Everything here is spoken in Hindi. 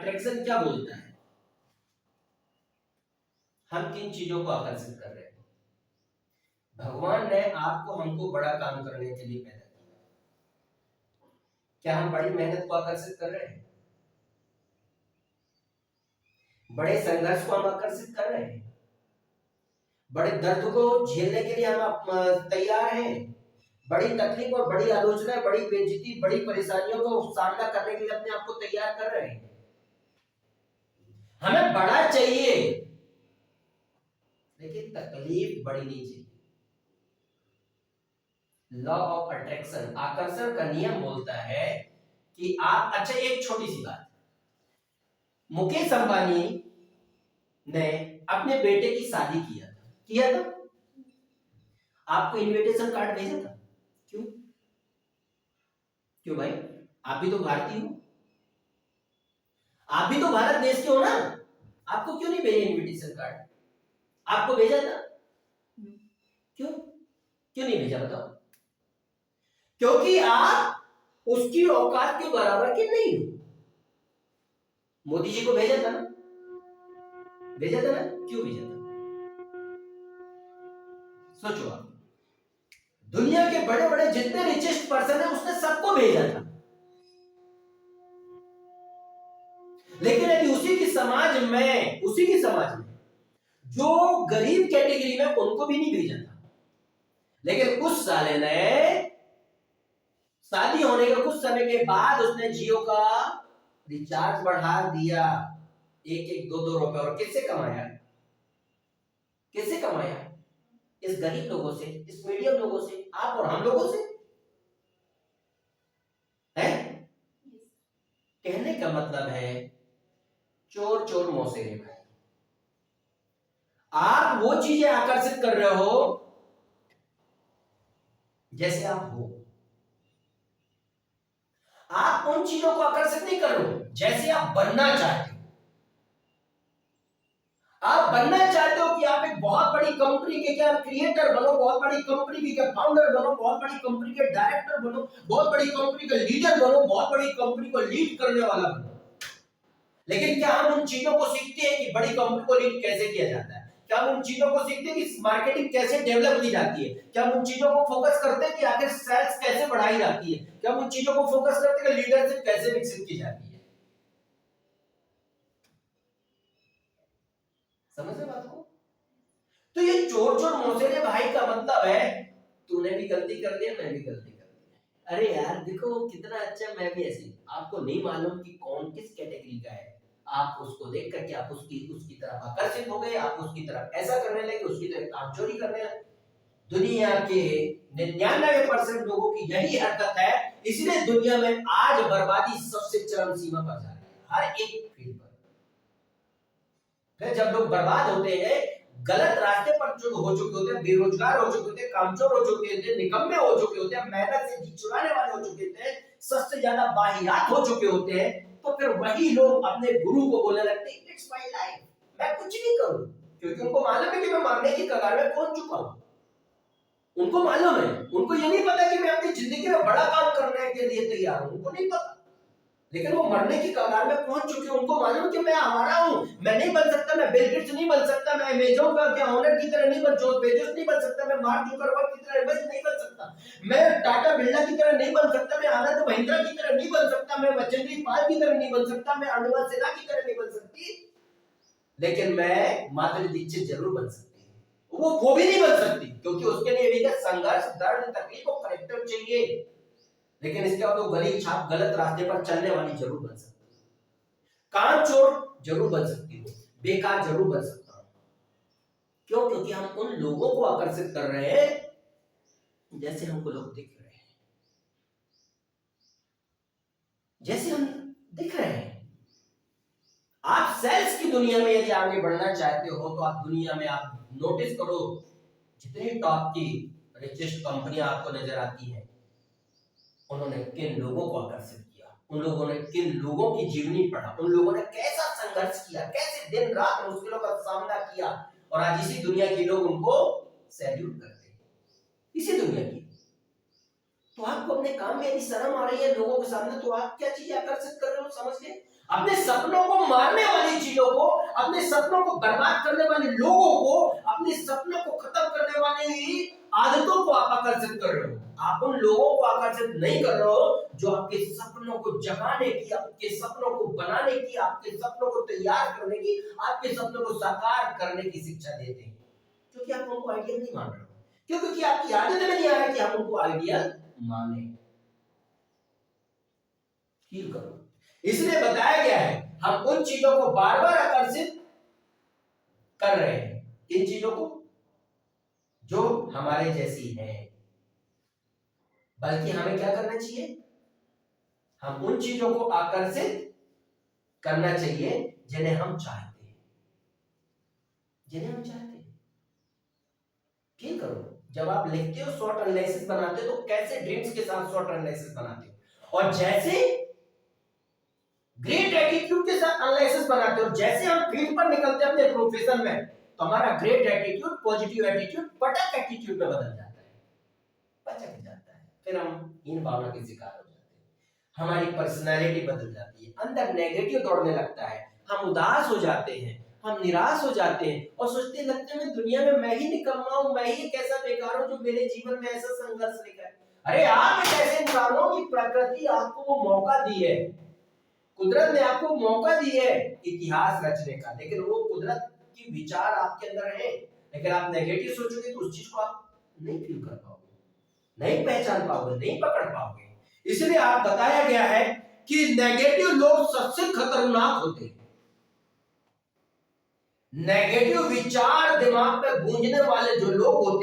अट्रैक्शन क्या बोलता है? हम किन चीजों को आकर्षित कर रहे हैं? भगवान ने आपको हमको बड़ा काम करने के लिए पैदा किया। क्या हम बड़ी मेहनत को आकर्षित कर रहे हैं? बड़े संघर्ष को हम आकर्षित कर रहे हैं? बड़े दर्द को झेलने के लिए हम तैयार हैं? बड़ी तकलीफ और बड़ी आलोचना, बड़ी बेइज्जती, बड़ी परेशानियों को सामना करने के लिए अपने आप को तैयार कर रहे हैं? हमें बड़ा चाहिए, लेकिन तकलीफ बड़ी नहीं चाहिए। लॉ ऑफ अट्रैक्शन, आकर्षण का नियम बोलता है कि आप, अच्छा एक छोटी सी बात, मुकेश अंबानी ने अपने बेटे की शादी किया था, आपको इनविटेशन कार्ड भेजा था? क्यों? क्यों भाई? आप भी तो भारतीय हो, आप भी तो भारत देश के हो ना, आपको क्यों नहीं भेजा इनविटेशन कार्ड? आपको भेजा था? क्यों क्यों नहीं भेजा बताओ? क्योंकि आप उसकी औकात के बराबर के नहीं हो। मोदी जी को भेजा था ना? भेजा था ना? क्यों भेजा था? सोचो आप, दुनिया के बड़े बड़े जितने रिचेस्ट पर्सन है उसने सबको भेजा था, लेकिन यदि उसी की समाज में जो गरीब कैटेगरी में, उनको भी नहीं भेजा था। लेकिन उस साले ने शादी होने के कुछ समय के बाद उसने जियो का रिचार्ज बढ़ा दिया, एक दो दो रुपए। और किससे कमाया? किससे कमाया? इस गरीब लोगों से, इस मीडियम लोगों से, आप और हम लोगों से है। कहने का मतलब है चोर चोर मौसेरे भाई। आप वो चीजें आकर्षित कर रहे हो जैसे आप हो, आप उन चीजों को आकर्षित नहीं कर रहे हो जैसे आप बनना चाहते हो। आप बनना चाहते हो कि आप एक बहुत बड़ी कंपनी के क्या क्रिएटर बनो, बहुत बड़ी कंपनी के क्या फाउंडर बनो, बहुत बड़ी कंपनी के डायरेक्टर बनो, बहुत बड़ी कंपनी का लीडर बनो, बहुत बड़ी कंपनी को लीड करने वाला बनो। लेकिन क्या हम उन चीजों को सीखते हैं कि बड़ी कंपनी को लीड कैसे किया जाता है? क्या हम उन चीजों को सीखते हैं कि मार्केटिंग कैसे डेवलप की जाती है? क्या हम उन चीजों को फोकस करते हैं कि आखिर सेल्स कैसे बढ़ाई जाती है? क्या हम उन चीजों को फोकस करते हैं कि लीडरशिप कैसे विकसित की जाती है? समझ रहे बात को? तो ये चोर चोर मौसेरे भाई का मतलब है तूने भी गलती कर दिया, मैं भी गलती कर दिया। अरे यार देखो कितना अच्छा, मैं भी ऐसी। आपको नहीं मालूम कि कौन किस कैटेगरी का है, आप उसको देख करके आप उसकी उसकी तरफ आकर्षित हो गए, आप उसकी तरफ ऐसा करने लगे, उसकी तरफ काम चोरी करने लगे। दुनिया के 99% लोगों की यही हरकत है, इसलिए दुनिया में आज बर्बादी सबसे चरम सीमा पर जा रही है, हर एक फील्ड पर। फिर जब लोग बर्बाद होते हैं, गलत रास्ते पर जो हो चुके होते हैं, बेरोजगार हो चुके होते हैं, कामचोर हो चुके होते हैं, निकम्मे हो चुके होते हैं, मेहनत से जी चुराने वाले हो चुके होते हैं, सबसे ज्यादा वाहियात हो चुके होते हैं, तो फिर वही लोग अपने गुरु को बोलने लगते हैं इट्स माय लाइफ, मैं कुछ नहीं करूं। क्योंकि उनको मालूम है कि मैं मरने की कगार में पहुंच चुका हूं। उनको मालूम है, उनको ये नहीं पता कि मैं अपनी जिंदगी में बड़ा काम करने के लिए तैयार हूं, उनको नहीं पता। लेकिन वो मरने की कगार में पहुंच चुके हैं, उनको मालूम कि मैं हमारा हूं, मैं नहीं बन सकता, मैं बिल गेट्स नहीं बन सकता, मैं अमेज़न का क्या ओनर की तरह नहीं बन, जोस बेजोस नहीं बन सकता, मैं मार्क जुकरबर्ग की तरह नहीं बन सकता, मैं टाटा बिरला की तरह नहीं बन सकता, मैं आनंद महिंद्रा की तरह नहीं बन सकता, मैं बचेंद्री पाल की तरह नहीं बन सकता, मैं अनुराग सिन्हा की तरह नहीं बन सकती, लेकिन मैं माधुरी दीक्षित जरूर बन सकती है। वो भी नहीं बन सकती क्योंकि उसके लिए भी संघर्ष, दर्द, तकलीफ और करेक्टर चाहिए। लेकिन इसके बाद वो गली छाप गलत रास्ते पर चलने वाली जरूर बन सकती है, कामचोर जरूर बन सकती हो, बेकार जरूर बन सकता हूं। क्यों? क्योंकि हम उन लोगों को आकर्षित कर रहे हैं जैसे हमको लोग दिख रहे हैं, जैसे हम दिख रहे हैं। आप सेल्स की दुनिया में यदि आगे बढ़ना चाहते हो तो आप दुनिया में आप नोटिस करो, जितनी टॉप की रिचेस्ट कंपनियां आपको नजर आती है, उन्होंने किन लोगों को आकर्षित किया, उन लोगों ने किन लोगों की जीवनी पढ़ा, उन लोगों ने कैसा संघर्ष किया, कैसे दिन रात मुश्किलों का सामना किया, और आज इसी दुनिया के लोग उनको सैल्यूट करते हैं, इसी दुनिया की। तो आपको अपने काम में यदि शर्म आ रही है लोगों के सामने, तो आप क्या चीजें आकर्षित कर रहे हो, समझ गए? अपने सपनों को मारने वाली चीजों को, अपने सपनों को बर्बाद करने वाले लोगों को, अपने सपनों को खत्म करने वाली आदतों को आप आकर्षित कर रहे हो। आप उन लोगों को आकर्षित नहीं कर रहे हो जो आपके सपनों को जगाने की, आपके सपनों को बनाने की, आपके सपनों को तैयार करने की, आपके सपनों को साकार करने की शिक्षा देते हैं। क्योंकि आप उनको आइडियल नहीं मान रहे हो, क्योंकि आपकी आदत में नहीं आ रहा कि हम उनको आइडियल माने। फील करो, इसलिए बताया गया है हम उन चीजों को बार बार आकर्षित कर रहे हैं, इन चीजों को जो हमारे जैसी है। बल्कि हमें क्या करना चाहिए, हम उन चीजों को आकर्षित करना चाहिए जिन्हें हम चाहते हैं, जिन्हें हम चाहते हैं। फील करो, जब आप लिखते हो, शॉर्ट एनालिसिस बनाते हो, तो कैसे ड्रीम्स के साथ शॉर्ट एनालिसिस बनाते हो, और जैसे ग्रेट एटीट्यूड के साथ एनालिसिस बनाते हो, जैसे हम फील्ड पर निकलते हैं अपने प्रोफेशन में, तो हमारा ग्रेट एटीट्यूड, पॉजिटिव एटीट्यूड पटक एटीट्यूड में बदल जाता है, पचक जाता है। फिर हम हीन भावना के शिकार हो जाते हैं, हमारी पर्सनैलिटी बदल जाती है, अंदर नेगेटिव दौड़ने लगता है, हम उदास हो जाते हैं, हम निराश हो जाते हैं और सोचते लगते हैं दुनिया में मैं ही निकम्मा हूं, मैं ही एक ऐसा बेकार हूं जो मेरे जीवन में ऐसा संघर्ष लेकर। अरे आप एक ऐसे इंसान हो कि प्रकृति आपको वो मौका दी है, कुदरत ने आपको मौका दी है इतिहास रचने का, लेकिन वो कुदरत की विचार आपके अंदर है, लेकिन आप नेगेटिव सोचोगे तो उस चीज को आप नहीं फील कर पाओगे, नहीं पहचान पाओगे, नहीं पकड़ पाओगे। इसलिए आप बताया गया है कि नेगेटिव लोग सबसे खतरनाक होते हैं। नेगेटिव विचार दिमाग में गूंजने वाले जो लोग होते